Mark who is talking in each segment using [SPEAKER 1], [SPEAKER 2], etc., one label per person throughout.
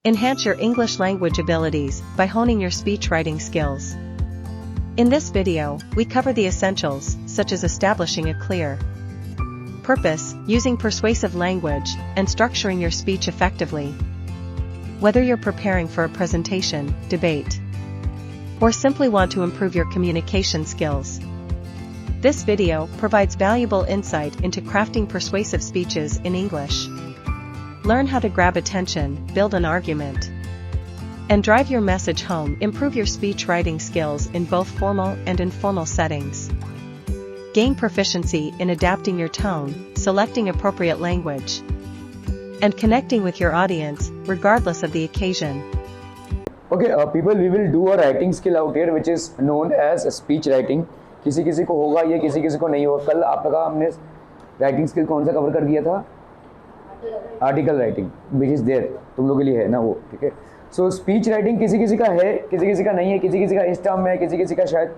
[SPEAKER 1] Enhance your English language abilities by honing your speech writing skills. In this video, we cover the essentials, such as establishing a clear purpose, using persuasive language, and structuring your speech effectively. Whether you're preparing for a presentation, debate, or simply want to improve your communication skills, this video provides valuable insight into crafting persuasive speeches in English. Learn how to grab attention, build an argument, and drive your message home. Improve your speech writing skills in both formal and informal settings. Gain proficiency in adapting your tone, selecting appropriate language, and connecting with your audience, regardless of the occasion.
[SPEAKER 2] Okay, people, we will do a writing skill out here which is known as speech writing. किसी किसी को होगा ये, किसी किसी को नहीं होगा. कल आपका हमने राइटिंग स्किल कौन सा कवर कर दिया था? Article writing, which is there, तुम लोगों के लिए है ना वो, ठीक है. सो स्पीच राइटिंग किसी किसी का है, किसी किसी का नहीं है, किसी किसी का इस टर्म में है, किसी किसी का शायद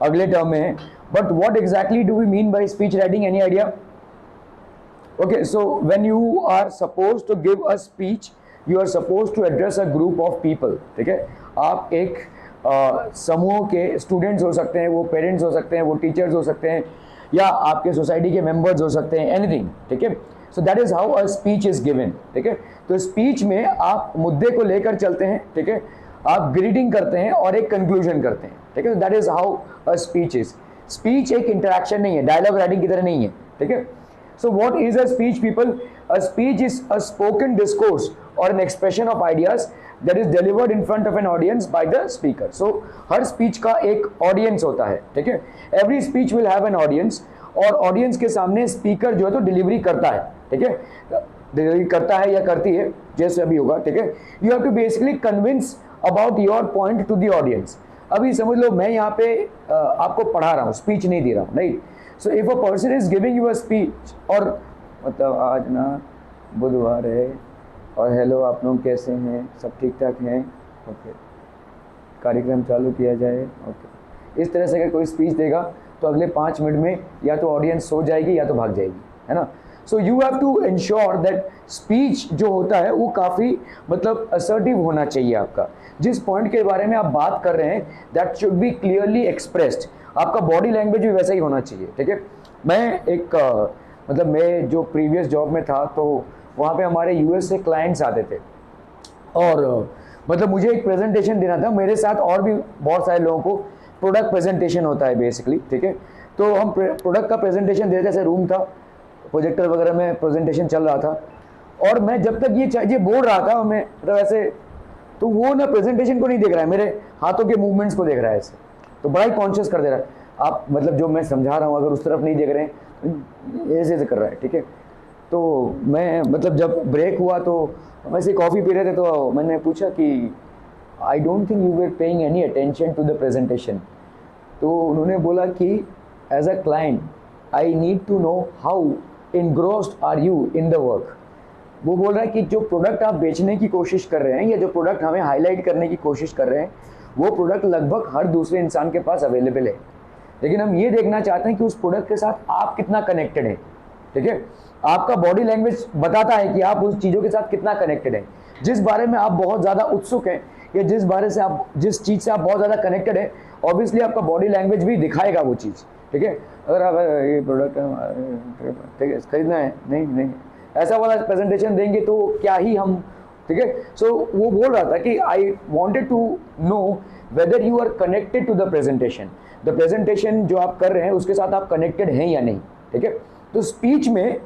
[SPEAKER 2] अगले टर्म में है. But what exactly do we mean by speech writing? Any idea? Okay, so when you are suppose to give a speech, you are suppose to address a group of people, ठीक है. आप एक समूह के students हो सकते हैं, वो पेरेंट्स हो सकते हैं, वो टीचर्स हो सकते हैं, या आपके सोसाइटी के मेंबर्स हो सकते हैं, एनीथिंग, ठीक है. So that is how a speech is given, ठीक है. तो स्पीच में आप मुद्दे को लेकर चलते हैं, ठीक है, आप ग्रीटिंग करते हैं और एक कंक्लूजन करते हैं, ठीक है. That is how a speech is. Speech एक इंटरेक्शन नहीं है, डायलॉग राइटिंग की तरह नहीं है, ठीक है. So what is a speech people? A speech is a spoken discourse और an expression of ideas that is delivered in front of an audience by the speaker. So her speech का एक audience होता है, ठीक है. Every speech will have an audience, और audience के सामने speaker जो है तो delivery करता है, ठीक है. delivery करता है या करती है, जैसे अभी होगा, ठीक है. You have to basically convince about your point to the audience. अभी समझ लो मैं यहाँ पे आपको पढ़ा रहा हूँ, speech नहीं दे रहा हूँ, नहीं. So if a person is giving you a speech, और मतलब आज ना बुधवार है और हेलो आप लोग कैसे हैं, सब ठीक ठाक हैं, ओके, कार्यक्रम चालू किया जाए, ओके. इस तरह से अगर कोई स्पीच देगा तो अगले 5 मिनट में या तो ऑडियंस सो जाएगी या तो भाग जाएगी, है ना. So you have to ensure that speech जो होता है वो काफ़ी मतलब असर्टिव होना चाहिए. आपका जिस पॉइंट के बारे में आप बात कर रहे हैं that should be clearly expressed. आपका बॉडी लैंग्वेज भी वैसा ही होना चाहिए, ठीक है. मैं एक मतलब मैं जो प्रीवियस जॉब में था तो वहाँ पे हमारे यूएस से क्लाइंट्स आते थे और मतलब मुझे एक प्रेजेंटेशन देना था. मेरे साथ और भी बहुत सारे लोगों को प्रोडक्ट प्रेजेंटेशन होता है बेसिकली, ठीक है. तो हम प्रोडक्ट का प्रेजेंटेशन देते, जैसे रूम था, प्रोजेक्टर वगैरह में प्रेजेंटेशन चल रहा था, और मैं जब तक ये बोल रहा था मैं मतलब ऐसे, तो वो ना प्रेजेंटेशन को नहीं देख रहा है, मेरे हाथों के मूवमेंट्स को देख रहा है ऐसे. तो बड़ा ही कॉन्शियस कर दे रहा है. आप मतलब जो मैं समझा रहा हूँ अगर उस तरफ नहीं देख रहे हैं, ऐसे कर रहा है, ठीक है. तो मैं मतलब जब ब्रेक हुआ तो वैसे कॉफ़ी पी रहे थे तो मैंने पूछा कि I don't think you were paying any attention to the presentation. तो उन्होंने बोला कि as a client I need to know how engrossed are you in the work. वो बोल रहा है कि जो प्रोडक्ट आप बेचने की कोशिश कर रहे हैं या जो प्रोडक्ट हमें हाईलाइट करने की कोशिश कर रहे हैं वो प्रोडक्ट लगभग हर दूसरे इंसान के पास अवेलेबल है, लेकिन हम ये देखना चाहते हैं कि उस प्रोडक्ट के साथ आप कितना कनेक्टेड हैं, ठीक है. आपका बॉडी लैंग्वेज बताता है कि आप उस चीज़ों के साथ कितना कनेक्टेड हैं. जिस बारे में आप बहुत ज़्यादा उत्सुक हैं या जिस चीज़ से आप बहुत ज़्यादा कनेक्टेड हैं, ऑब्वियसली आपका बॉडी लैंग्वेज भी दिखाएगा वो चीज़, ठीक है. अगर आप ये प्रोडक्ट ठीक है खरीदना है, नहीं ऐसा वाला प्रेजेंटेशन देंगे तो क्या ही हम, ठीक है. सो वो बोल रहा था कि I wanted to know whether you are connected to the presentation जो आप कर रहे हैं उसके साथ आप कनेक्टेड हैं या नहीं, ठीक है. तो स्पीच में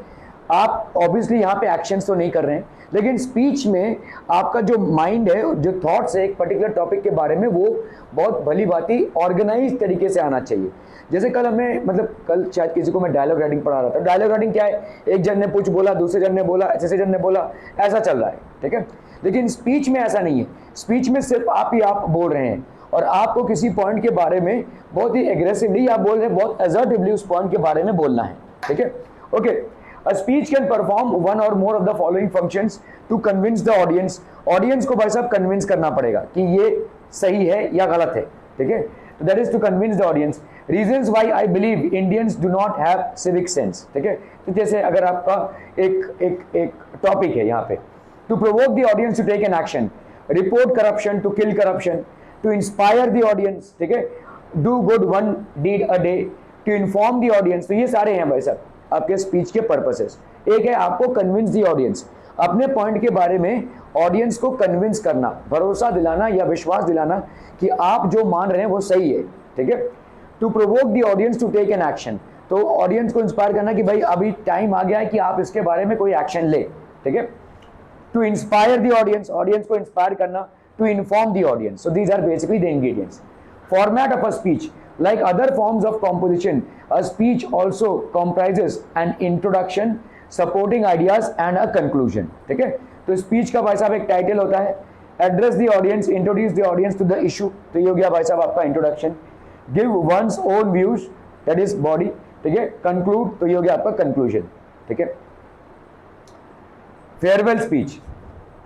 [SPEAKER 2] आप ऑब्वियसली यहाँ पे एक्शंस तो नहीं कर रहे हैं, लेकिन स्पीच में आपका जो माइंड है, जो थॉट्स है एक पर्टिकुलर टॉपिक के बारे में, वो बहुत भली भांति ऑर्गेनाइज तरीके से आना चाहिए. जैसे कल हमें मतलब कल शायद किसी को मैं डायलॉग राइटिंग पढ़ा रहा था. डायलॉग राइटिंग क्या है? एक जन ने कुछ बोला, दूसरे जन ने बोला, तीसरे जन ने बोला, ऐसा चल रहा है, ठीक है. लेकिन स्पीच में ऐसा नहीं है. स्पीच में सिर्फ आप ही आप बोल रहे हैं और आपको किसी पॉइंट के बारे में बहुत ही एग्रेसिवली आप बोल रहे हैं, बहुत असर्टिवली उस पॉइंट के बारे में बोलना है, ठीक है. Okay. A speech can perform one or more of the following functions to convince the audience. Audience को भाई साहब convince करना पड़ेगा कि ये सही है या गलत है, ठीक है. That is to convince the audience. Reasons why I believe Indians do not have civic sense, ठीक है. तो जैसे अगर आपका एक टॉपिक है यहाँ पे, to provoke the audience to take an action, report corruption to kill corruption, to inspire the audience, ठीक है, do good one deed a day, to inform the audience. तो ये सारे हैं भाई साहब आपके स्पीच के पर्पसेस. एक है आपको कन्विंस दी ऑडियंस, अपने पॉइंट के बारे में ऑडियंस को कन्विंस करना, भरोसा दिलाना या विश्वास दिलाना कि आप जो मान रहे हैं वो सही है, ठीक है. To provoke the audience to take an action, तो ऑडियंस को इंस्पायर करना कि भाई अभी टाइम आ गया है कि आप इसके बारे में कोई एक्शन ले, ठीक है. To inspire the audience, audience को इंस्पायर करना. To inform the audience. So these are basically the ingredients. Format of a speech, like other forms of composition, a speech also comprises an introduction, supporting ideas and a conclusion. ठीक है, तो speech का भाई साहब एक title होता है, address the audience, introduce the audience to the issue, तो ये हो गया भाई साहब आपका introduction. Give one's own views, that is body, ठीक है. कंक्लूड, तो ये हो गया आपका कंक्लूजन, ठीक है. फेयरवेल स्पीच,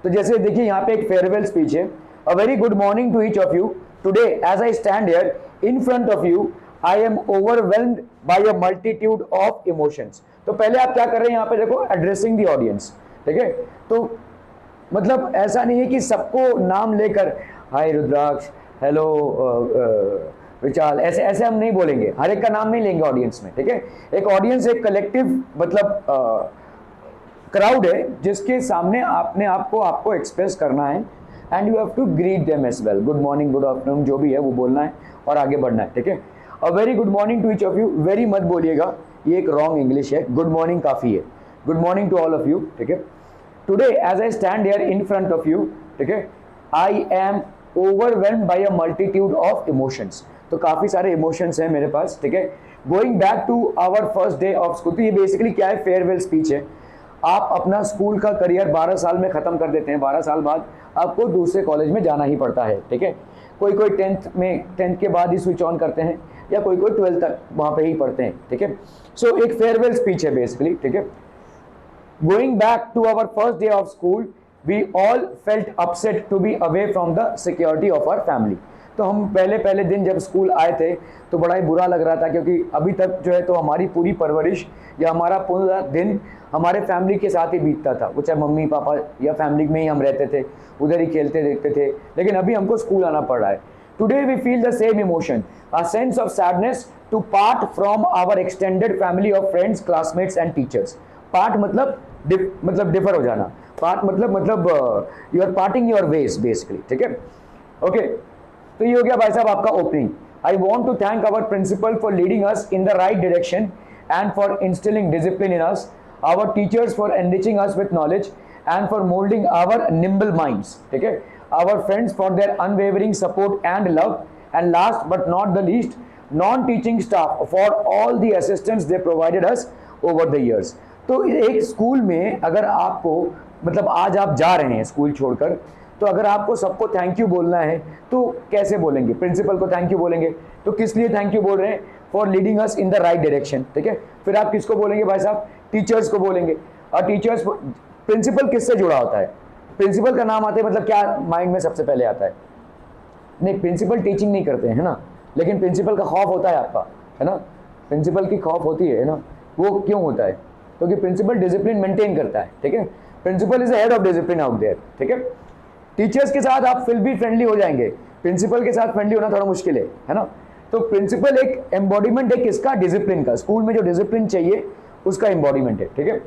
[SPEAKER 2] तो जैसे देखिए यहाँ पे एक फेयरवेल स्पीच है. A very good morning to each of you. Today, as I stand here in front of you, I am overwhelmed by a multitude of emotions. तो पहले आप क्या कर रहे हैं यहाँ पे देखो, एड्रेसिंग दी ऑडियंस, ठीक है. तो मतलब ऐसा नहीं है कि सबको नाम लेकर हाय रुद्राक्ष, हेलो विशाल, ऐसे ऐसे हम नहीं बोलेंगे, हर एक का नाम नहीं लेंगे ऑडियंस में, ठीक है. एक ऑडियंस एक कलेक्टिव मतलब क्राउड है जिसके सामने आपने आपको एक्सप्रेस करना है, and you have to greet them as well. Good morning, good afternoon, जो भी है वो बोलना है और आगे बढ़ना है, ठीक है. A very good morning to each of you, very मत बोलिएगा, ये एक रॉन्ग इंग्लिश है. गुड मॉर्निंग काफी है. Good morning to all of you, ठीक है. Today as I stand here in front of you, ठीक है, I am overwhelmed by a multitude of emotions. तो काफी सारे इमोशंस हैं मेरे पास, ठीक है. Going back to our first day of school, तो ये बेसिकली क्या है, फेयरवेल स्पीच है. आप अपना स्कूल का करियर 12 साल में खत्म कर देते हैं, 12 साल बाद आपको दूसरे कॉलेज में जाना ही पड़ता है, ठीक है. कोई 10th के बाद ही स्विच ऑन करते हैं, या कोई 12th तक वहां पे ही पढ़ते हैं, ठीक है. सो एक फेयरवेल स्पीच है बेसिकली, ठीक है. Going back to our first day of school, we all felt upset to be away from the security of our family. तो हम पहले दिन जब स्कूल आए थे तो बड़ा ही बुरा लग रहा था, क्योंकि अभी तक जो है तो हमारी पूरी परवरिश या हमारा पूरा दिन हमारे फैमिली के साथ ही बीतता था, वो चाहे मम्मी पापा या फैमिली में ही हम रहते थे, उधर ही खेलते देखते थे. लेकिन अभी हमको स्कूल आना पड़ रहा है. Today we feel the same emotion, a sense of sadness to part from our extended family of friends, classmates and teachers. Part मतलब डिफर हो जाना, पार्ट मतलब you are parting your ways basically, ठीक है. ओके, तो ये हो गया भाई साहब आपका opening. I want to thank our principal for leading us in the right direction and for instilling discipline in us, our teachers for enriching us with knowledge and for molding our nimble minds, ठीक है. our friends for their unwavering support and love, and last but not the least, non-teaching staff for all the assistance they provided us over the years. तो एक school में अगर आपको मतलब आज आप जा रहे हैं स्कूल छोड़कर, तो अगर आपको सबको थैंक यू बोलना है तो कैसे बोलेंगे? प्रिंसिपल को थैंक यू बोलेंगे, तो किस लिए थैंक यू बोल रहे हैं? For leading us in the right direction, ठीक है. फिर आप किसको बोलेंगे भाई साहब? टीचर्स को बोलेंगे. और टीचर्स, प्रिंसिपल किससे जुड़ा होता है? प्रिंसिपल का नाम आते हैं मतलब क्या माइंड में सबसे पहले आता है? नहीं, प्रिंसिपल टीचिंग नहीं करते हैं, है ना, लेकिन प्रिंसिपल का खौफ होता है आपका, है ना. प्रिंसिपल की खौफ होती है ना. वो क्यों होता है? क्योंकि प्रिंसिपल डिसिप्लिन मेंटेन करता है, ठीक है. Principal is the head of discipline out there, ठीक है. टीचर्स के साथ आप फिर भी फ्रेंडली हो जाएंगे, प्रिंसिपल के साथ फ्रेंडली होना थोड़ा मुश्किल है ना. तो प्रिंसिपल एक एम्बॉडीमेंट है किसका? डिसिप्लिन का. स्कूल में जो डिसिप्लिन चाहिए उसका एम्बॉडीमेंट है, ठीक है.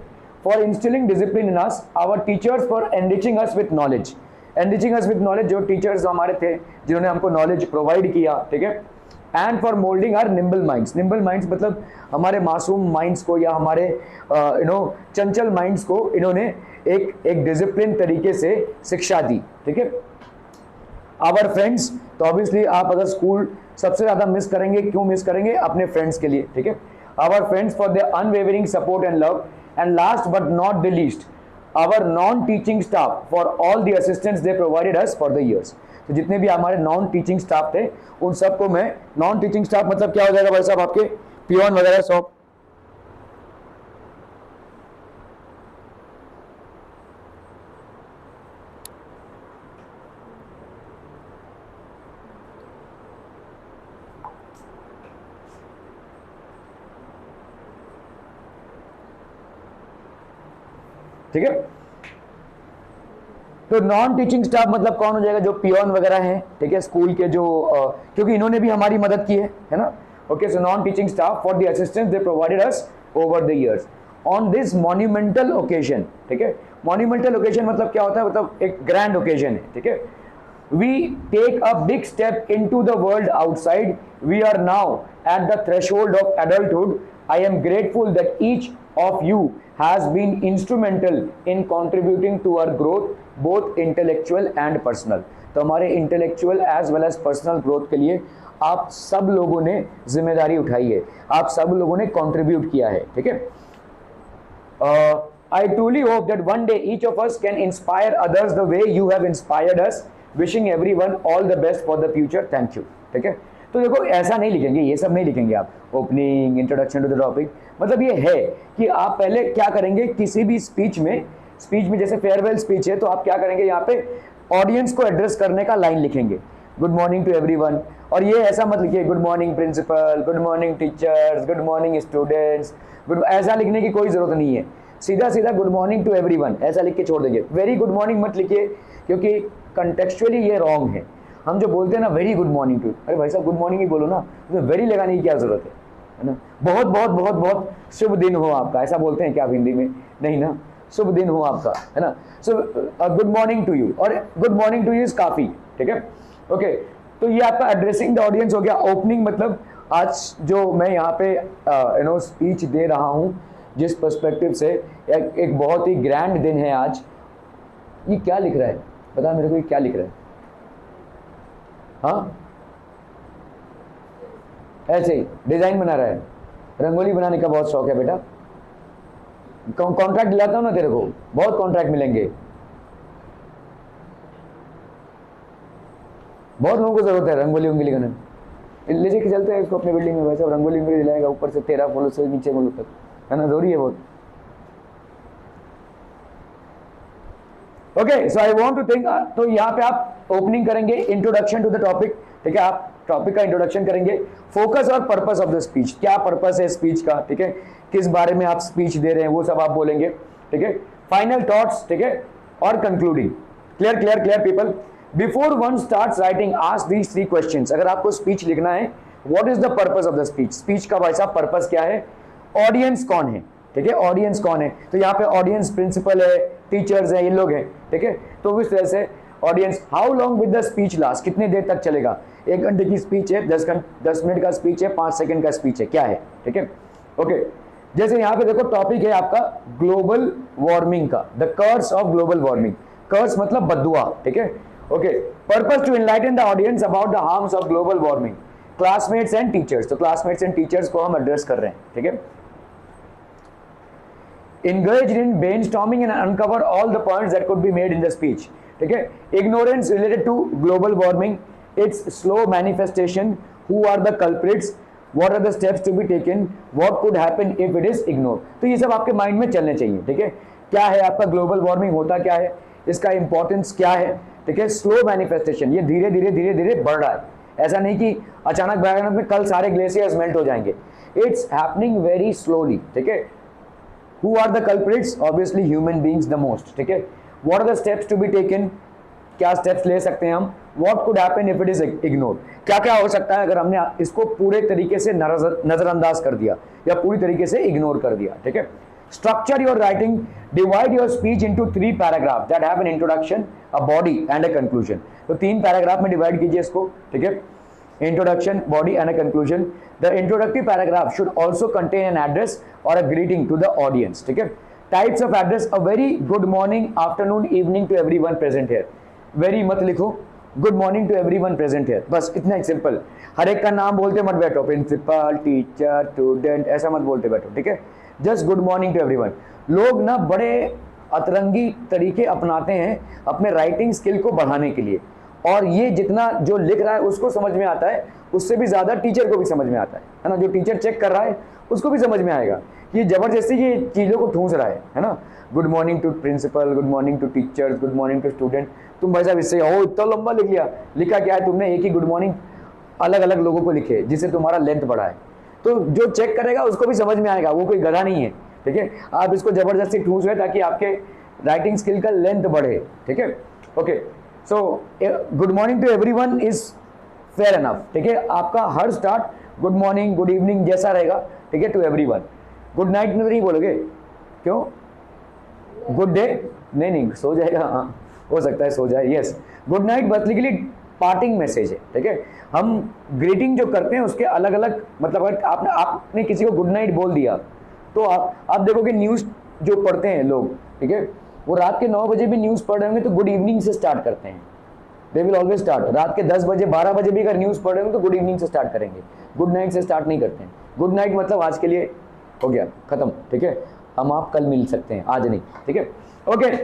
[SPEAKER 2] For instilling discipline in us, our teachers for enriching us with knowledge. Enriching us with knowledge, जो टीचर्स हमारे थे जिन्होंने हमको नॉलेज प्रोवाइड किया, ठीक है. And for moulding our nimble minds. Nimble minds मतलब हमारे मासूम माइंड्स को या हमारे चंचल माइंड्स को इन्होंने एक डिसिप्लिन तरीके से शिक्षा दी, ठीक है. आवर फ्रेंड्स, तो ऑब्वियसली आप अगर स्कूल सबसे ज्यादा मिस करेंगे, क्यों मिस करेंगे? अपने फ्रेंड्स के लिए, ठीक है. Our friends for their unwavering support and love, and last but not the least, our non teaching staff for all the assistance they provided us for the years. तो जितने भी हमारे नॉन टीचिंग स्टाफ थे उन सबको मैं, non teaching staff मतलब क्या हो जाएगा भाई साहब? आपके पियोन वगैरह सब, ठीक है. तो नॉन टीचिंग स्टाफ मतलब कौन हो जाएगा, जो पियोन वगैरह हैं, ठीक है, स्कूल के जो क्योंकि इन्होंने भी हमारी मदद की है ना। Okay, so non teaching staff for the assistance they provided us over the years on this monumental occasion, ठीक है। मॉन्यूमेंटल ओकेजन मतलब क्या होता है, मतलब एक ग्रैंड ओकेजन है, ठीक है। We take a big step into the world outside. We are now at the threshold of adulthood. I am grateful that each of you has been instrumental in contributing to our growth, both intellectual and personal. तो हमारे intellectual as well as personal growth के लिए आप सब लोगों ने जिम्मेदारी उठाई है, आप सब लोगों ने contribute किया है, ठीक है। I truly hope that one day each of us can inspire others the way you have inspired us. Wishing everyone all the best for the future. Thank you. ठीक है, तो देखो ऐसा नहीं लिखेंगे, ये सब नहीं लिखेंगे आप, opening, introduction to the topic, मतलब ये है कि आप पहले क्या करेंगे किसी भी स्पीच में जैसे फेयरवेल स्पीच है तो आप क्या करेंगे, यहाँ पे ऑडियंस को एड्रेस करने का लाइन लिखेंगे, गुड मॉर्निंग टू एवरीवन। और ये ऐसा मत लिखिए good morning principal, good morning teachers, good morning students, ऐसा लिखने की कोई जरूरत नहीं है, सीधा सीधा गुड मॉर्निंग टू एवरीवन ऐसा लिख के छोड़ देंगे। वेरी गुड मॉर्निंग मत लिखिए, क्योंकि कंटेक्चुअली ये रॉन्ग है। हम जो बोलते हैं ना वेरी गुड मॉर्निंग टू, अरे भाई साहब गुड मॉर्निंग ही बोलो ना, उसमें वेरी लगाने की क्या जरूरत है ना। बहुत बहुत बहुत बहुत शुभ दिन हो आपका, ऐसा बोलते हैं क्या आप हिंदी में, नहीं ना, शुभ दिन हो आपका, है ना। So good morning to you, और good morning to you is काफी, ठीक है। ओके, तो ये आपका एड्रेसिंग द ऑडियंस हो गया। ओपनिंग मतलब आज जो मैं यहाँ पे स्पीच दे रहा हूँ जिस पर्सपेक्टिव से, एक बहुत ही ग्रैंड दिन है आज। ये क्या लिख रहा है बता मेरे को, ये क्या लिख रहा है, हाँ ऐसे ही डिजाइन बना रहा है, रंगोली बनाने का बहुत शौक है बेटा, कॉन्ट्रैक्ट दिलाता हूं ना तेरे को, बहुत कॉन्ट्रैक्ट मिलेंगे, बहुत लोगों को जरूरत है रंगोली उंगली करने। ले जाके चलते हैं इसको अपनी बिल्डिंग में, वैसे रंगोली उंगली दिलाएगा ऊपर से 13 फ्लोर से नीचे फ्लोर तक, है ना, जरूरी है बहुत। Okay, so I want to think, तो यहाँ पे आप ओपनिंग करेंगे, इंट्रोडक्शन टू द टॉपिक, ठीक है, आप टॉपिक का इंट्रोडक्शन करेंगे, फोकस और पर्पस ऑफ द स्पीच, क्या पर्पस है स्पीच का, ठीक है, किस बारे में आप स्पीच दे रहे हैं वो सब आप बोलेंगे, ठीक है, फाइनल थॉट्स, ठीक है, और concluding. Clear clear clear people, before one starts writing ask these 3 questions. अगर आपको स्पीच लिखना है, what is the purpose of the speech, speech का भाई साहब पर्पस क्या है, ऑडियंस कौन है, ठीक है, ऑडियंस कौन है, तो यहाँ पे ऑडियंस प्रिंसिपल है, टीचर्स हैं, इन लोग हैं, ठीक है। तो इस तरह से audience, how long with the speech last, कितने देर तक चलेगा, 1 घंटे की स्पीच है, 10 मिनट का स्पीच है, 5 सेकंड का स्पीच है, क्या है, ठीक है। ओके, जैसे यहाँ पे देखो टॉपिक है आपका ग्लोबल वार्मिंग का, the curse of global warming, curse मतलब बद्दुआ, ठीक है। Okay, purpose to enlighten the audience about the harms of global warming, classmates and teachers, तो क्लासमेट्स एंड टीचर्स को हम एड्रेस कर रहे हैं, ठीक है। Engaged in brainstorming and uncover all the points that could be made in the speech, ठीक है। Ignorance related to global warming, its slow manifestation, who are the culprits, what are the steps to be taken, what could happen if it is ignored। तो ये सब आपके mind में चलने चाहिए, ठीक है। क्या है आपका ग्लोबल वार्मिंग, होता क्या है, इसका इंपॉर्टेंस क्या है, ठीक है। स्लो मैनिफेस्टेशन, ये धीरे धीरे धीरे धीरे बढ़ रहा है, ऐसा नहीं कि अचानक भयानक में कल सारे ग्लेशियर्स मेल्ट हो जाएंगे, इट्स हैपनिंग वेरी स्लोली, ठीक है। Who are the culprits? Obviously human beings the most, ठीक है। What are the steps to be taken? क्या steps ले सकते हैं हम? What could happen if it is ignored? क्या क्या हो सकता है अगर हमने इसको पूरे तरीके से नजरअंदाज कर दिया या पूरी तरीके से इग्नोर कर दिया, ठीक है। Structure your writing, divide your speech into 3 paragraphs that have an introduction, a body and a conclusion। तो 3 पैराग्राफ में डिवाइड कीजिए इसको, ठीक है। Introduction, body and a conclusion. The introductory paragraph should also contain an address or a greeting to the audience, ठीक है। Types of address, a very good morning, afternoon, evening to everyone present here। Very मत लिखो, good morning to everyone present here, बस इतना ही simple. हर एक का नाम बोलते मत बैठो, प्रिंसिपल, टीचर, स्टूडेंट, ऐसा मत बोलते बैठो, ठीक है। Just good morning to everyone. लोग ना बड़े अतरंगी तरीके अपनाते हैं अपने राइटिंग स्किल को बढ़ाने के लिए, और ये जितना जो लिख रहा है उसको समझ में आता है, उससे भी ज्यादा टीचर को भी समझ में आता है ना। जो टीचर चेक कर रहा है उसको भी समझ में आएगा, ये जबरदस्ती ये चीजों को ठूंस रहा है ना। Good morning to principal, good morning to teachers, good morning to student. तुम भाई साहब इससे इतना लंबा लिख लिया, लिखा क्या है तुमने, एक ही गुड मॉर्निंग अलग अलग लोगों को लिखे जिससे तुम्हारा लेंथ बढ़ा है। तो जो चेक करेगा उसको भी समझ में आएगा, वो कोई गधा नहीं है, ठीक है। आप इसको जबरदस्ती ठूंस रहे ताकि आपके राइटिंग स्किल का लेंथ बढ़े, ठीक है। Okay, so good morning to everyone is fair enough, ठीक है। आपका हर start good morning good evening जैसा रहेगा, ठीक है, टू एवरीवन। गुड नाइट में तो नहीं बोलोगे, क्यों? गुड डे नहीं नहीं, सो जाएगा, हाँ हो सकता है सो जाए, yes. Good night basically parting message है, ठीक है। हम ग्रीटिंग जो करते हैं उसके अलग अलग मतलब, अगर आपने किसी को गुड नाइट बोल दिया तो आप देखोगे न्यूज़ जो पढ़ते हैं लोग, ठीक है, वो रात के 9 बजे भी न्यूज़ पढ़ रहे होंगे तो गुड इवनिंग से स्टार्ट करते हैं। दे विल ऑलवेज स्टार्ट रात के 10 बजे 12 बजे भी अगर न्यूज़ पढ़ रहे होंगे तो गुड इवनिंग से स्टार्ट करेंगे, गुड नाइट से स्टार्ट नहीं करते हैं। गुड नाइट मतलब आज के लिए हो गया, खत्म, ठीक है, हम आप कल मिल सकते हैं, आज नहीं, ठीक है। ओके,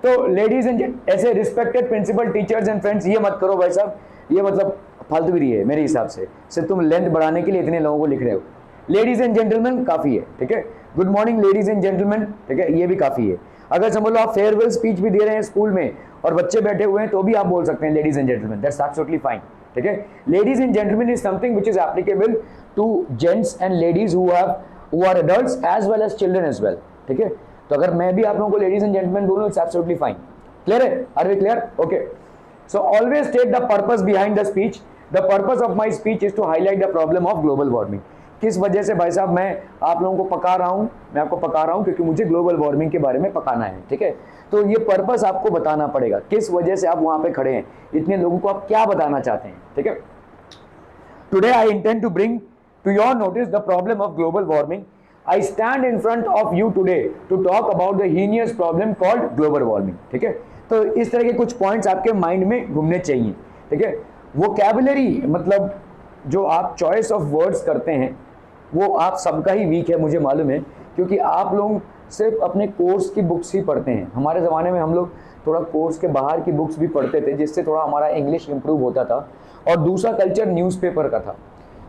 [SPEAKER 2] तो लेडीज एंड ऐसे respected principal teachers and friends, ये मत करो भाई साहब, ये मतलब फालतूगिरी है मेरे हिसाब से, सिर्फ तुम लेंथ बढ़ाने के लिए इतने लोगों को लिख रहे हो। लेडीज एंड जेंटलमैन काफी है, ठीक है। Good morning ladies and gentleman, ठीक है, ये भी काफी है। अगर समझ लो आप फेयरवेल स्पीच भी दे रहे हैं स्कूल में और बच्चे बैठे हुए हैं तो भी आप बोल सकते हैं ladies and gentleman, that's absolutely fine, ठीक है। Ladies and gentleman is something which is applicable to gents and ladies who are adults as well as children as well, ठीक है। तो अगर मैं भी आप लोगों को लेडीज एंड जेंटलमैन बोलूं, इट्स एब्सोल्युटली फाइन। क्लियर है? Are we clear? Okay, so always state the purpose behind the speech. The purpose of my speech is to highlight the problem of global warming. किस वजह से भाई साहब मैं आप लोगों को पका रहा हूं, मैं आपको पका रहा हूं क्योंकि मुझे ग्लोबल वार्मिंग के बारे में पकाना है, ठीक है। तो ये पर्पस आपको बताना पड़ेगा, किस वजह से आप वहां पे खड़े हैं, इतने लोगों को आप क्या बताना चाहते हैं, ठीक है। Today I intend to bring to your notice the problem of global warming. I stand in front of you today to talk about the heinous problem called global warming, ठीक है। तो इस तरह के कुछ पॉइंट्स आपके माइंड में घूमने चाहिए, ठीक है। वोकैबुलरी मतलब जो आप चॉइस ऑफ वर्ड्स करते हैं वो आप सबका ही वीक है, मुझे मालूम है, क्योंकि आप लोग सिर्फ अपने कोर्स की बुक्स ही पढ़ते हैं। हमारे ज़माने में हम लोग थोड़ा कोर्स के बाहर की बुक्स भी पढ़ते थे जिससे थोड़ा हमारा इंग्लिश इंप्रूव होता था। और दूसरा कल्चर न्यूज़पेपर का था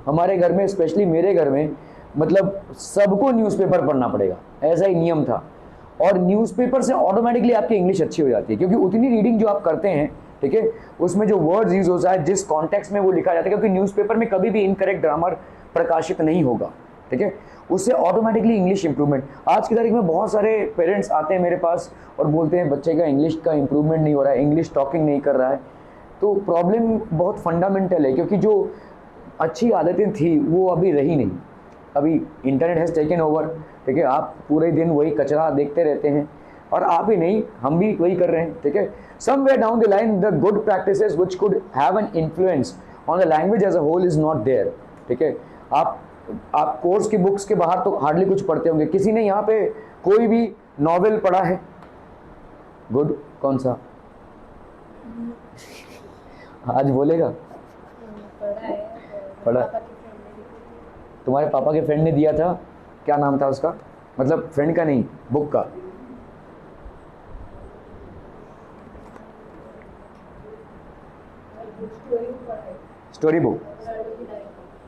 [SPEAKER 2] हमारे घर में, स्पेशली मेरे घर में, मतलब सबको न्यूज़पेपर पढ़ना पड़ेगा, ऐसा ही नियम था। और न्यूज़पेपर से ऑटोमेटिकली आपकी इंग्लिश अच्छी हो जाती है क्योंकि उतनी रीडिंग जो आप करते हैं, ठीक है, उसमें जो वर्ड्स यूज होता है जिस कॉन्टेक्स्ट में वो लिखा जाता है, क्योंकि न्यूज़पेपर में कभी भी इनकरेक्ट ग्रामर प्रकाशित नहीं होगा, ठीक है, उससे ऑटोमेटिकली इंग्लिश इंप्रूवमेंट। आज की तारीख में बहुत सारे पेरेंट्स आते हैं मेरे पास और बोलते हैं बच्चे का इंग्लिश का इंप्रूवमेंट नहीं हो रहा है, इंग्लिश टॉकिंग नहीं कर रहा है। तो प्रॉब्लम बहुत फंडामेंटल है क्योंकि जो अच्छी आदतें थी वो अभी रही नहीं, अभी इंटरनेट हैज़ टेकन ओवर, ठीक है। आप पूरे दिन वही कचरा देखते रहते हैं और आप ही नहीं, हम भी वही कर रहे हैं, ठीक है। Somewhere down the line the good practices which could have an influence on the language as a whole is not there, ठीक है। आप कोर्स की बुक्स के बाहर तो हार्डली कुछ पढ़ते होंगे। किसी ने यहाँ पे कोई भी नॉवेल पढ़ा है? गुड, कौन सा? आज बोलेगा पढ़ा? तुम्हारे पापा के फ्रेंड ने दिया था, क्या नाम था उसका? मतलब फ्रेंड का नहीं, बुक का। स्टोरी बुक,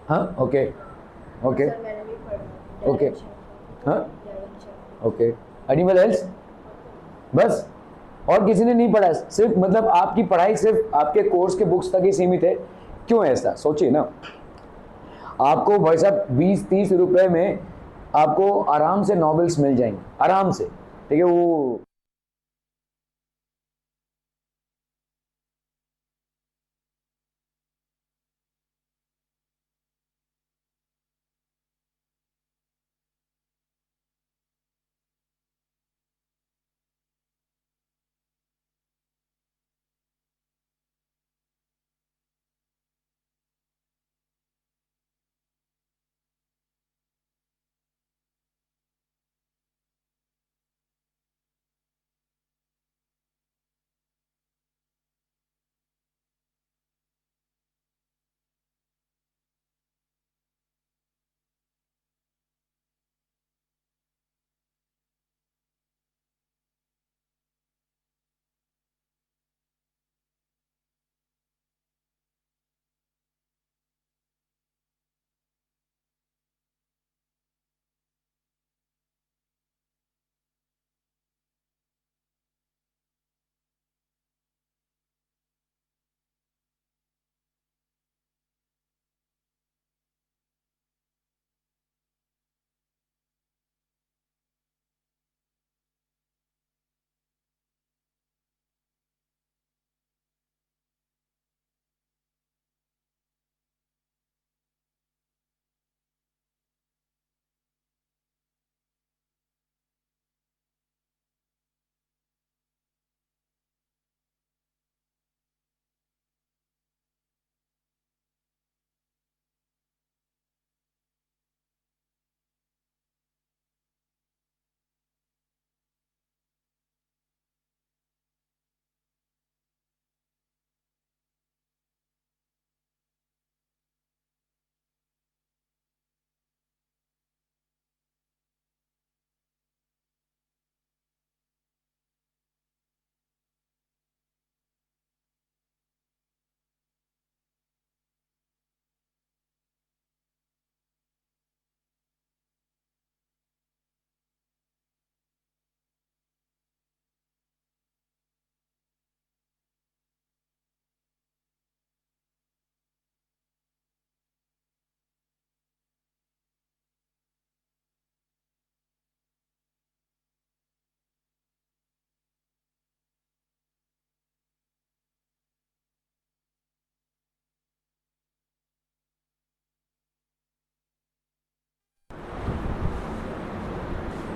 [SPEAKER 2] हाँ, ओके ओके ओके, हाँ ओके। Animal else? बस, और किसी ने नहीं पढ़ा? सिर्फ मतलब आपकी पढ़ाई सिर्फ आपके कोर्स के बुक्स तक ही सीमित है, क्यों ऐसा? सोचिए ना, आपको भाई साहब 20-30 रुपए में आपको आराम से नॉवेल्स मिल जाएंगे, आराम से, ठीक है। वो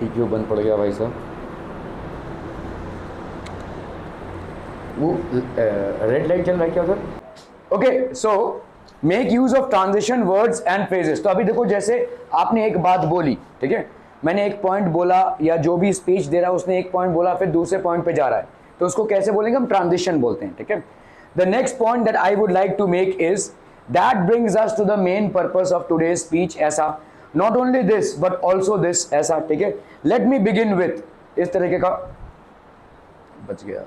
[SPEAKER 2] क्यों बंद पड़ गया भाई साहब? वो रेड लाइट चल रहा है क्या उधर? Okay, so make use of transition words and phrases. तो अभी देखो, जैसे आपने एक बात बोली, ठीक है, मैंने एक पॉइंट बोला, या जो भी स्पीच दे रहा है उसने एक पॉइंट बोला, फिर दूसरे पॉइंट पे जा रहा है, तो उसको कैसे बोलेंगे? हम ट्रांजिशन बोलते हैं, ठीक है। The next point that I would like to make is that brings us to the main purpose of today's speech. ऐसा, not only this but also this, ऐसा, ठीक है। लेट मी बिगिन विथ इस तरीके का, बच गया।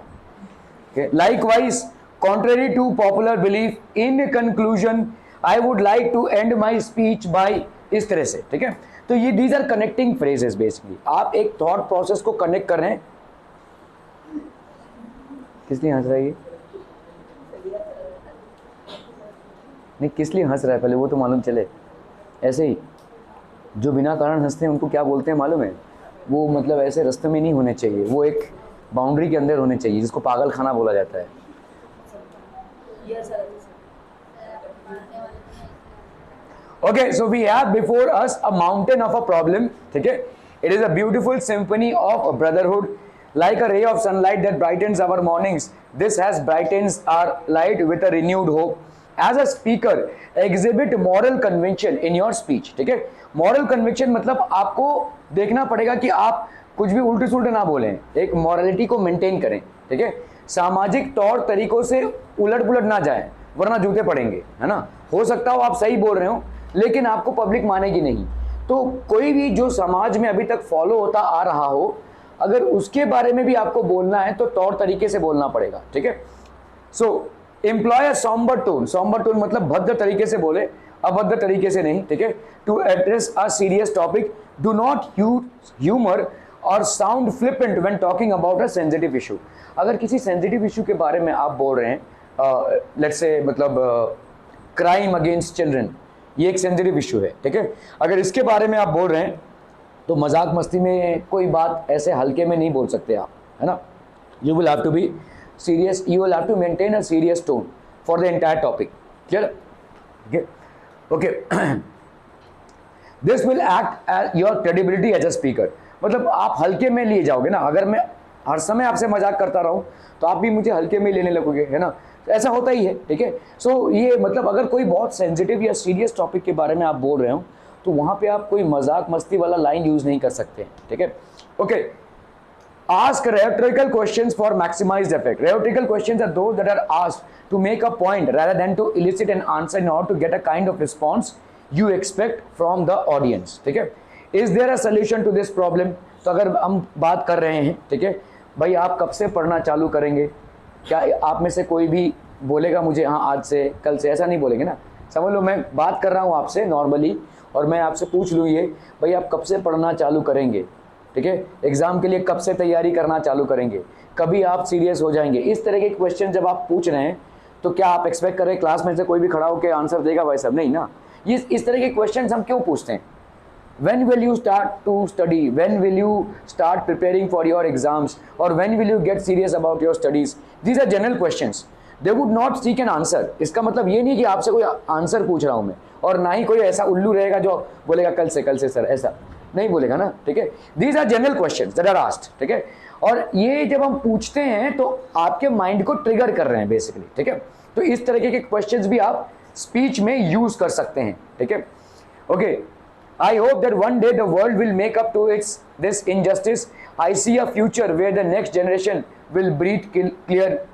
[SPEAKER 2] Likewise, contrary to popular belief, in conclusion, I would like to end my speech by इस तरह से, ठीक है। तो ये these are connecting phrases basically। आप एक thought process को connect कर रहे हैं। किस लिए हंस रहा है ये? नहीं, किस लिए हंस रहा है पहले वो तो मालूम चले। ऐसे ही जो बिना कारण हंसते हैं उनको क्या बोलते हैं मालूम है? वो मतलब ऐसे रास्ते में नहीं होने चाहिए, वो एक बाउंड्री के अंदर होने चाहिए, जिसको पागल खाना बोला जाता है। Okay, so we have before us a mountain of a problem, ठीक है। It is a beautiful symphony of brotherhood, like a ray of sunlight that brightens our mornings, this has brightens our light with a renewed hope. As a speaker exhibit moral conviction in your speech, ठीक है। Moral conviction मतलब आपको देखना पड़ेगा कि आप कुछ भी उल्टे सुल्टे ना बोलें, एक मॉरलिटी को मेंटेन करें, ठीक है। सामाजिक तौर तरीकों से उलट पुलट ना जाएं, वरना जूते पड़ेंगे, है ना। हो सकता हो आप सही बोल रहे हो, लेकिन आपको पब्लिक मानेगी नहीं। तो कोई भी जो समाज में अभी तक फॉलो होता आ रहा हो, अगर उसके बारे में भी आपको बोलना है तो तौर तरीके से बोलना पड़ेगा, ठीक है। सो एम्प्लॉय अ सॉम्बर टोन, सॉम्बर टोन मतलब भद्र तरीके से बोले, अभद्र तरीके से नहीं, ठीक है। To address a serious topic, do not use humour और sound flippant when talking about a sensitive issue. अगर किसी सेंसिटिव इशू के बारे में आप बोल रहे हैं, लेट्स से मतलब क्राइम अगेंस्ट चिल्ड्रन, ये एक सेंसिटिव इशू है, ठीक है। अगर इसके बारे में आप बोल रहे हैं तो मजाक मस्ती में कोई बात ऐसे हल्के में नहीं बोल सकते आप, है ना। You will have to be serious, you will have to maintain a serious tone for the entire topic, clear? Okay, this will act as your credibility as a speaker. मतलब आप हल्के में लिए जाओगे ना, अगर मैं हर समय आपसे मजाक करता रहूं तो आप भी मुझे हल्के में लेने लगोगे, है ना। ऐसा होता ही है, ठीक है। सो ये मतलब अगर कोई बहुत सेंसिटिव या सीरियस टॉपिक के बारे में आप बोल रहे हो तो वहां पे आप कोई मजाक मस्ती वाला लाइन यूज नहीं कर सकते, ठीक है। Okay, ask rhetorical questions for maximized effect. Rhetorical questions are those that are asked to make a point rather than to elicit an answer in order to get a kind of response you expect from the audience, ठीक है। Is there a solution to this problem? तो अगर हम बात कर रहे हैं, ठीक है, भाई आप कब से पढ़ना चालू करेंगे? क्या आप में से कोई भी बोलेगा मुझे हाँ आज से कल से? ऐसा नहीं बोलेंगे ना। समझ लो मैं बात कर रहा हूँ आपसे नॉर्मली और मैं आपसे पूछ लूँ ये, भाई आप कब से पढ़ना चालू करेंगे, ठीक है, एग्जाम के लिए कब से तैयारी करना चालू करेंगे, कभी आप सीरियस हो जाएंगे? इस तरह के क्वेश्चन जब आप पूछ रहे हैं तो क्या आप एक्सपेक्ट कर रहे हैं क्लास में से कोई भी खड़ा होकर आंसर देगा? भाई साहब नहीं ना। ये इस तरह के क्वेश्चन हम क्यों पूछते हैं? When will you start to study? When will you start preparing for your exams? Or when will you get serious about your studies? These are general questions. They would not seek an answer. इसका मतलब ये नहीं कि आपसे कोई answer पूछ रहा हूँ मैं, और ना ही कोई ऐसा उल्लू रहेगा जो बोलेगा कल से सर, ऐसा नहीं बोलेगा ना, ठीक है। These are general questions that are asked, ठीक है। और ये जब हम पूछते हैं तो आपके माइंड को ट्रिगर कर रहे हैं बेसिकली, ठीक है। तो इस तरीके के क्वेश्चंस भी आप स्पीच में यूज कर सकते हैं, ठीक है। Okay, I hope that one day the world will make up to this injustice. I see a future where the next generation will breathe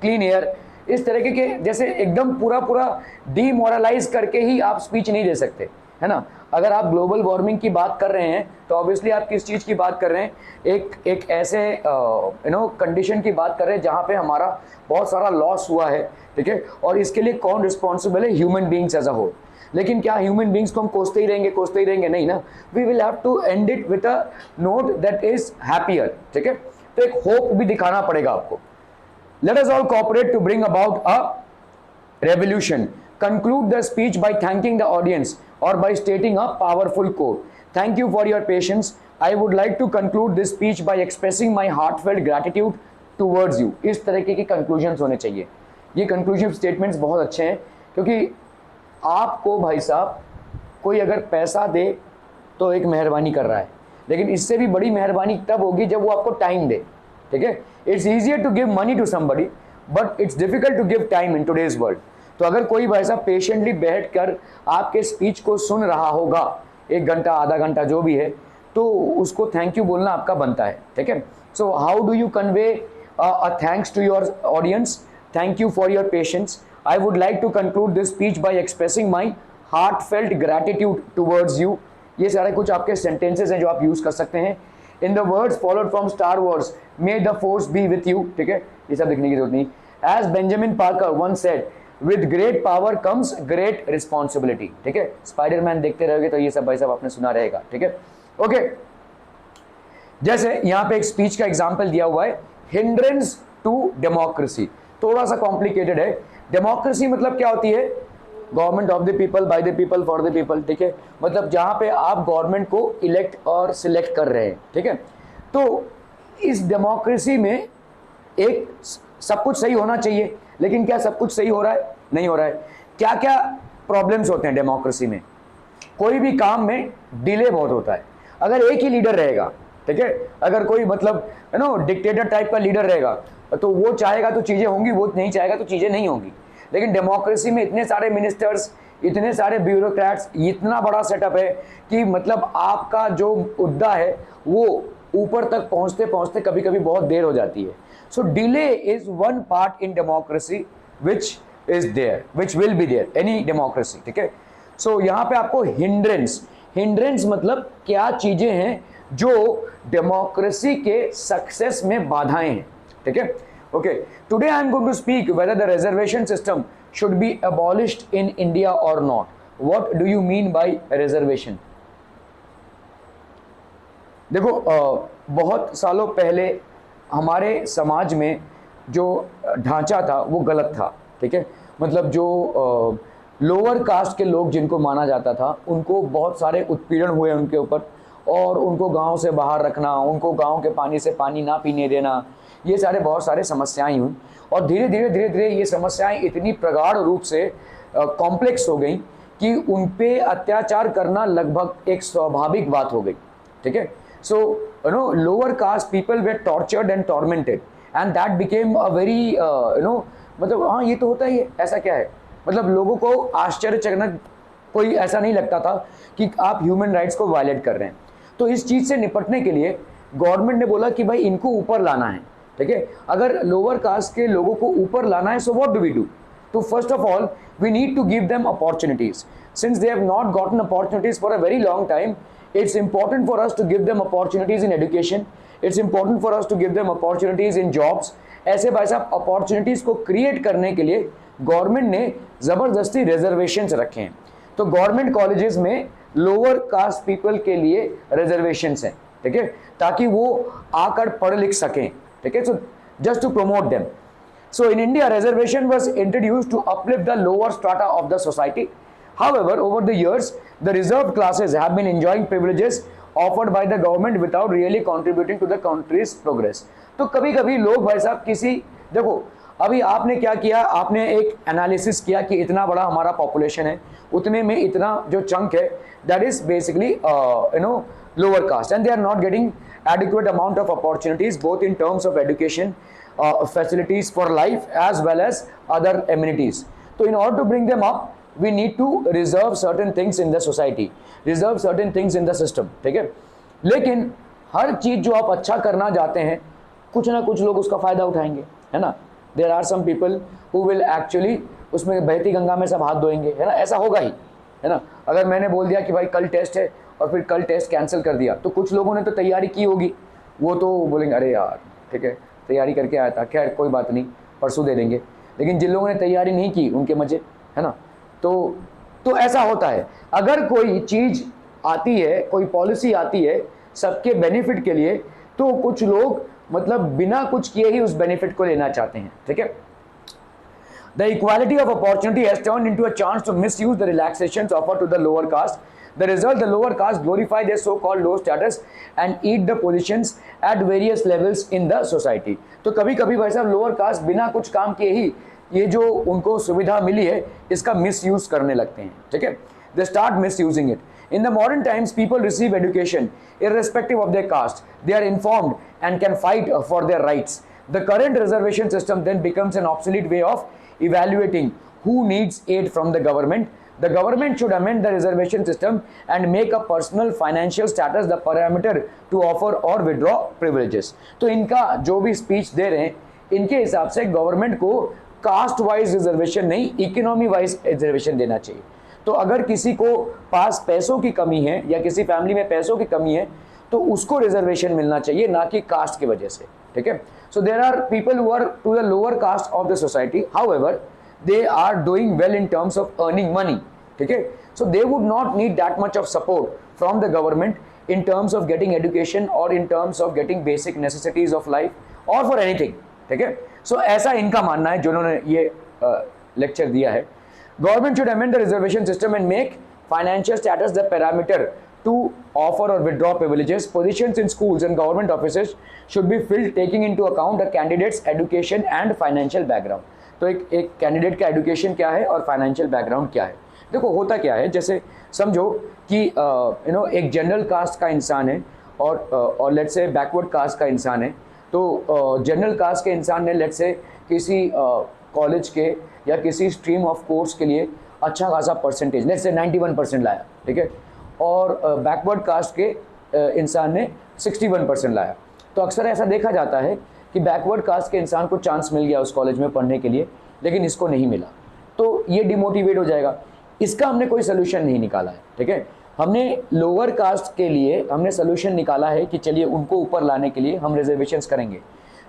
[SPEAKER 2] clean air. इस तरीके के जैसे एकदम पूरा डीमोरलाइज करके ही आप स्पीच नहीं दे सकते, है ना। अगर आप ग्लोबल वार्मिंग की बात कर रहे हैं तो ऑब्वियसली आप किस चीज़ की बात कर रहे हैं? एक ऐसे कंडीशन की बात कर रहे हैं जहाँ पे हमारा बहुत सारा लॉस हुआ है, ठीक है, और इसके लिए कौन रिस्पॉन्सिबल है? Human beings as a whole. लेकिन क्या ह्यूमन बींग्स को हम कोसते ही रहेंगे? नहीं ना। We will have to end it with a note that is happier, ठीक है। तो एक होप भी दिखाना पड़ेगा आपको। Let us all cooperate to bring about a revolution. Conclude the speech by thanking the audience और by stating a powerful quote. Thank you for your patience. I would like to conclude this speech by expressing my heartfelt gratitude towards you. इस तरीके के conclusions होने चाहिए। ये conclusive statements बहुत अच्छे हैं, क्योंकि आपको भाई साहब कोई अगर पैसा दे तो एक मेहरबानी कर रहा है, लेकिन इससे भी बड़ी मेहरबानी तब होगी जब वो आपको टाइम दे, ठीक है। It's easier to give money to somebody but it's difficult to give time in today's world. तो अगर कोई भाई साहब पेशेंटली बैठ कर आपके स्पीच को सुन रहा होगा 1 घंटा आधा घंटा जो भी है, तो उसको थैंक यू बोलना आपका बनता है, ठीक है। So how do you convey a thanks to your audience? Thank you for your patience. I would like to conclude this speech by expressing my heartfelt gratitude towards you। ये सारे कुछ आपके sentences हैं जो आप use कर सकते हैं। In the words followed from Star Wars, may the force be with you, ठीक है, ये सब लिखने की जरूरत नहीं। As Benjamin Parker once said, with great power comes great responsibility, ठीक है। स्पाइडरमैन देखते रहोगे तो ये सब भाई साहब आपने सुना रहेगा, ठीक है। ओके, जैसे यहाँ पे एक स्पीच का एग्जाम्पल दिया हुआ है, हिंड्रेंस टू डेमोक्रेसी। थोड़ा सा कॉम्प्लिकेटेड है। डेमोक्रेसी मतलब क्या होती है? Government of the people, by the people, for the people, ठीक है। मतलब जहां पे आप गवर्नमेंट को इलेक्ट और सिलेक्ट कर रहे हैं, ठीक है। तो इस डेमोक्रेसी में एक सब कुछ सही होना चाहिए, लेकिन क्या सब कुछ सही हो रहा है? नहीं हो रहा है। क्या क्या प्रॉब्लम्स होते हैं डेमोक्रेसी में? कोई भी काम में डिले बहुत होता है। अगर एक ही लीडर रहेगा, ठीक है, अगर कोई मतलब डिक्टेटर टाइप का लीडर रहेगा तो वो चाहेगा तो चीजें होंगी, वो नहीं चाहेगा तो चीजें नहीं होंगी। लेकिन डेमोक्रेसी में इतने सारे मिनिस्टर्स, इतने सारे ब्यूरोक्रेट्स, इतना बड़ा सेटअप है कि मतलब आपका जो मुद्दा है वो ऊपर तक पहुंचते पहुंचते कभी कभी बहुत देर हो जाती है। So delay is one part in democracy which is there, which will be there any democracy, ठीक है। सो यहाँ पे आपको हिंड्रेंस मतलब क्या चीजें हैं जो डेमोक्रेसी के सक्सेस में बाधाएं हैं, ठीक है। Okay, today I am going to speak whether the reservation system should be abolished in India और not. What do you mean by reservation? देखो, बहुत सालों पहले हमारे समाज में जो ढांचा था वो गलत था, ठीक है। मतलब जो लोअर कास्ट के लोग जिनको माना जाता था उनको बहुत सारे उत्पीड़न हुए उनके ऊपर, और उनको गांव से बाहर रखना, उनको गांव के पानी से पानी ना पीने देना, ये सारे बहुत सारे समस्याएं हुई। और धीरे धीरे ये समस्याएं इतनी प्रगाढ़ रूप से कॉम्प्लेक्स हो गई कि उन पे अत्याचार करना लगभग एक स्वाभाविक बात हो गई, ठीक है। So lower caste people were tortured and tormented and that became a very मतलब हाँ ये तो होता ही है, ऐसा क्या है। मतलब लोगों को आश्चर्यजनक कोई ऐसा नहीं लगता था कि आप ह्यूमन राइट्स को वायलेट कर रहे हैं। तो इस चीज़ से निपटने के लिए गवर्नमेंट ने बोला कि भाई इनको ऊपर लाना है, ठीक है। अगर लोअर कास्ट के लोगों को ऊपर लाना है, so what do we do? तो first of all we need to give them opportunities. Since they have not gotten opportunities for a very long time, it's important for us to give them opportunities in education, it's important for us to give them opportunities in jobs. ऐसे भाई साहब opportunities को create करने के लिए government ने जबरदस्ती reservations रखे हैं। तो गवर्नमेंट कॉलेजेस में लोअर कास्ट पीपल के लिए रिजर्वेशंस हैं, ठीक है, ताकि वो आकर पढ़ लिख सकें, ठीक है। So just to promote them. So in India reservation was introduced to uplift the lower strata of the society. However, over the years, the reserved classes have been enjoying privileges offered by the government without really contributing to the country's progress। तो कभी कभी लोग भाई साहब देखो अभी आपने क्या किया, आपने एक एनालिसिस किया कि इतना बड़ा हमारा पॉपुलेशन है, उतने में इतना जो चंक है that is basically lower caste and they are not getting adequate amount of opportunities both in terms of education, facilities for life as well as other amenities. तो in order to bring them up we need to reserve certain things in the society, reserve certain things in the system, ठीक है। लेकिन हर चीज जो आप अच्छा करना चाहते हैं कुछ ना कुछ लोग उसका फायदा उठाएंगे, है ना। there are some people who will actually उसमें बहती गंगा में सब हाथ धोएंगे, है ना, ऐसा होगा ही, है ना। अगर मैंने बोल दिया कि भाई कल टेस्ट है और फिर कल टेस्ट कैंसिल कर दिया तो कुछ लोगों ने तो तैयारी की होगी, वो तो बोलेंगे अरे यार ठीक है तैयारी करके आया था, खैर कोई बात नहीं परसों दे देंगे। लेकिन जिन लोगों ने तैयारी नहीं की उनके मजे, है ना। तो ऐसा होता है। अगर कोई चीज आती है, कोई पॉलिसी आती है सबके बेनिफिट के लिए, तो कुछ लोग मतलब बिना कुछ किए ही उस बेनिफिट को लेना चाहते हैं, ठीक है। The equality of opportunity has turned into a chance to misuse the relaxations offered to the lower caste. The result, the lower caste glorify their so-called low status and eat the positions at various levels in the society। तो कभी कभी भाई साहब lower caste बिना कुछ काम किए ही ये जो उनको सुविधा मिली है इसका मिसयूज करने लगते हैं, ठीक है। they start misusing it. In the modern times, people receive education irrespective of their caste. They are informed and can fight for their rights. The current reservation system then becomes an obsolete way of evaluating who needs aid from the government. The government should amend the reservation system and make a personal financial status the parameter to offer or withdraw privileges. तो इनका जो भी speech दे रहे हैं, इनके हिसाब से government को कास्ट वाइज रिजर्वेशन नहीं, इकोनॉमी वाइज रिजर्वेशन देना चाहिए. तो अगर किसी को पास पैसों की कमी है या किसी फैमिली में पैसों की कमी है तो उसको रिजर्वेशन मिलना चाहिए, ना कि कास्ट की वजह से. ठीक है. So there are people who are to the lower caste of the society, however they are doing well in terms of earning money. ठीक है. So they would not need that much of support from the government in terms of getting education or in terms of getting basic necessities of life or for anything. ठीक है. So ऐसा इनका मानना है जिन्होंने ये लेक्चर दिया है. Government should amend the reservation system and make financial status the parameter to offer or withdraw privileges. Positions in schools and government offices should be filled taking into account a candidate's education and financial background. तो एक candidate का education क्या है और financial background क्या है. देखो होता क्या है, जैसे समझो कि एक जनरल कास्ट का इंसान है और लेट्स से बैकवर्ड कास्ट का इंसान है. तो जनरल कास्ट के इंसान ने लेट्स से किसी कॉलेज के या किसी स्ट्रीम ऑफ कोर्स के लिए अच्छा खासा परसेंटेज लेट्स से 91% लाया. ठीक है. और बैकवर्ड कास्ट के इंसान ने 61% लाया. तो अक्सर ऐसा देखा जाता है कि बैकवर्ड कास्ट के इंसान को चांस मिल गया उस कॉलेज में पढ़ने के लिए, लेकिन इसको नहीं मिला, तो ये डिमोटिवेट हो जाएगा. इसका हमने कोई सोल्यूशन नहीं निकाला है. ठीक है. हमने लोअर कास्ट के लिए हमने सोल्यूशन निकाला है कि चलिए उनको ऊपर लाने के लिए हम रिजर्वेशंस करेंगे.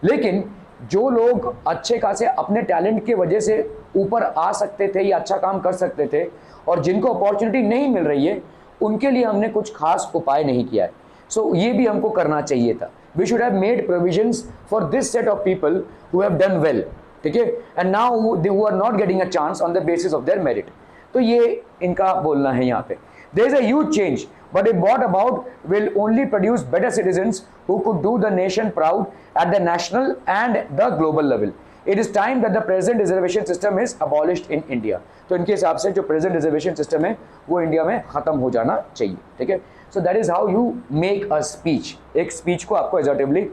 [SPEAKER 2] लेकिन जो लोग अच्छे खासे अपने टैलेंट की वजह से ऊपर आ सकते थे या अच्छा काम कर सकते थे और जिनको अपॉर्चुनिटी नहीं मिल रही है, उनके लिए हमने कुछ खास उपाय नहीं किया है. सो ये भी हमको करना चाहिए था. We should have made provisions for this set of people who have done well. ठीक है. And now they who are not getting a chance on the basis of their merit. तो ये इनका बोलना है यहाँ पे. There is a huge change, but if brought about will only produce better citizens who could do the nation proud at the national and the global level. It is time that the present reservation system is abolished in India. तो इनके हिसाब से जो present reservation system है वो India में ख़त्म हो जाना चाहिए. ठीक है. So that is how you make a speech. एक speech को आपको assertively,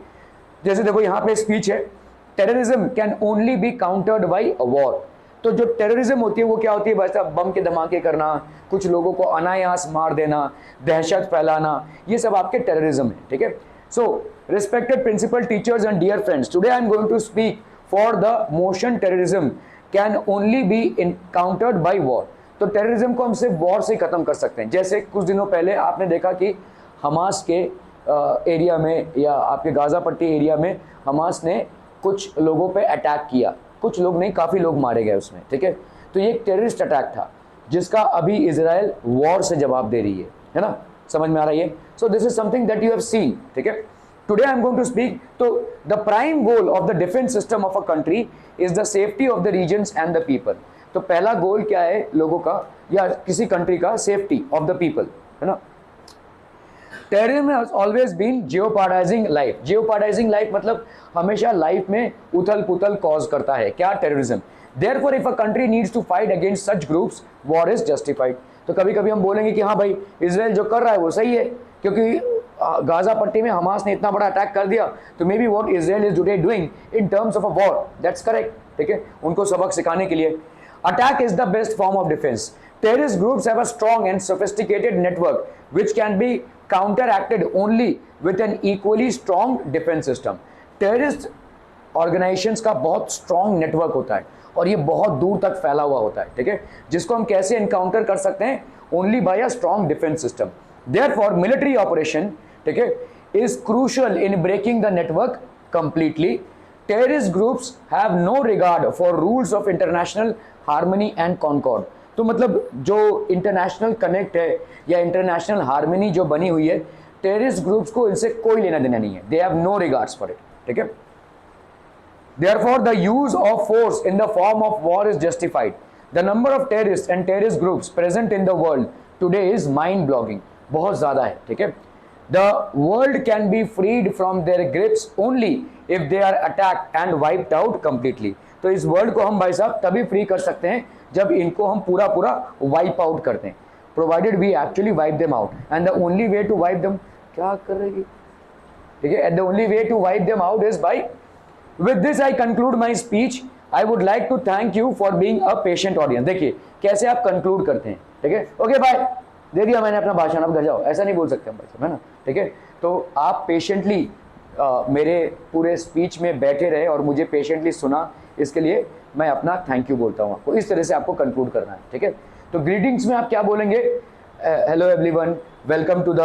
[SPEAKER 2] जैसे देखो यहाँ पे speech है, terrorism can only be countered by a war. तो जो terrorism होती है वो क्या होती है, बस बम के धमाके करना, कुछ लोगों को अनायास मार देना, दहशत फैलाना, ये सब आपके terrorism है. ठीक है. So respected principal teachers and dear friends, today I am going to speak for the motion terrorism can only be countered by war. तो टेररिज्म को हम सिर्फ वॉर से ख़त्म कर सकते हैं. जैसे कुछ दिनों पहले आपने देखा कि हमास के एरिया में या आपके गाज़ा पट्टी एरिया में हमास ने कुछ लोगों पे अटैक किया. कुछ लोग नहीं, काफ़ी लोग मारे गए उसमें. ठीक है. तो ये एक टेररिस्ट अटैक था जिसका अभी इजराइल वॉर से जवाब दे रही है ना. समझ में आ रही है. So this is something that you have seen. ठीक है. Today I am going to speak. तो the prime goal of the defence system of a country is the safety of the regions and the people. तो पहला गोल क्या है लोगों का या किसी कंट्री का, सेफ्टी ऑफ द पीपल, है ना. Terrorism has always been jeopardising life. Jeopardising life मतलब हमेशा लाइफ में उथल पुथल कॉज करता है क्या, terrorism. Therefore if a country needs to fight against such groups, war is justified. तो कभी कभी हम बोलेंगे कि हाँ भाई इजराइल जो कर रहा है वो सही है, क्योंकि गाजा पट्टी में हमास ने इतना बड़ा अटैक कर दिया, तो may be what Israel is today doing in terms of a war, that's correct. ठीक है. उनको सबक सिखाने के लिए. Attack is the best form of defense. Terrorist groups have a strong and sophisticated network which can be counteracted only with an equally strong defense system. Terrorist organizations का बहुत strong network होता है और ये बहुत दूर तक फैला हुआ होता है. ठीक है. जिसको हम कैसे encounter कर सकते हैं, only by a strong defense system. Therefore military operation, ठीक है, is crucial in breaking the network completely. Terrorist groups have no regard for rules of international harmony and concord. तो मतलब जो इंटरनेशनल कनेक्ट है या इंटरनेशनल हार्मनी जो बनी हुई है, टेररिस्ट ग्रुप्स को इनसे कोई लेना देना नहीं है. They have no regards for it. ठीक है. Therefore the use of force in the form of war is justified. The number of terrorists and terrorist groups present in the world today is mind-boggling. बहुत ज़्यादा है. ठीक है. The world can be freed from their grips only if they are attacked and wiped out completely. तो इस world को हम भाई साहब तभी फ्री कर सकते हैं जब इनको हम पूरा पूरा वाइप आउट करते हैं. Provided we actually wipe them out, and the only way to wipe them, क्या कर रही, ठीक है, the only way to wipe them out is by, with this I conclude my speech, I would like to thank you for being a patient audience. देखिए कैसे आप conclude करते हैं, ठीक है, ओके बाय, दे दिया मैंने अपना भाषण, अब घर जाओ, ऐसा नहीं बोल सकते हम भाई साहब, है ना, ठीक है। तो आप पेशेंटली मेरे पूरे स्पीच में बैठे रहे और मुझे पेशेंटली सुना, इसके लिए मैं अपना थैंक यू बोलता हूँ आपको। इस तरह से आपको कंक्लूड करना है, ठीक है। तो ग्रीटिंग्स में आप क्या बोलेंगे, hello everyone, welcome to the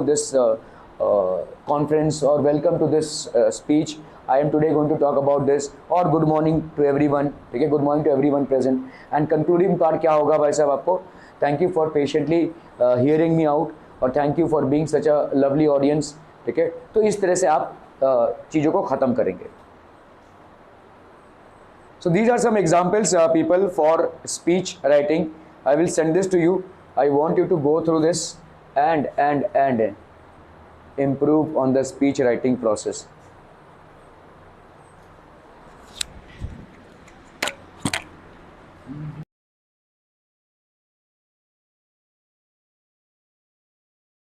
[SPEAKER 2] this conference, or welcome to this speech. I am today going to talk about this, or good morning to everyone, ठीक है, good morning to everyone present. And concluding part क्या होगा भाई साहब आपको, thank you for patiently hearing me out, और thank you for being such a lovely audience, ठीक है। तो इस तरह से आप चीज़ों को ख़त्म करेंगे। So these are some examples, people, for speech writing. I will send this to you. I want you to go through this and improve on the speech writing process.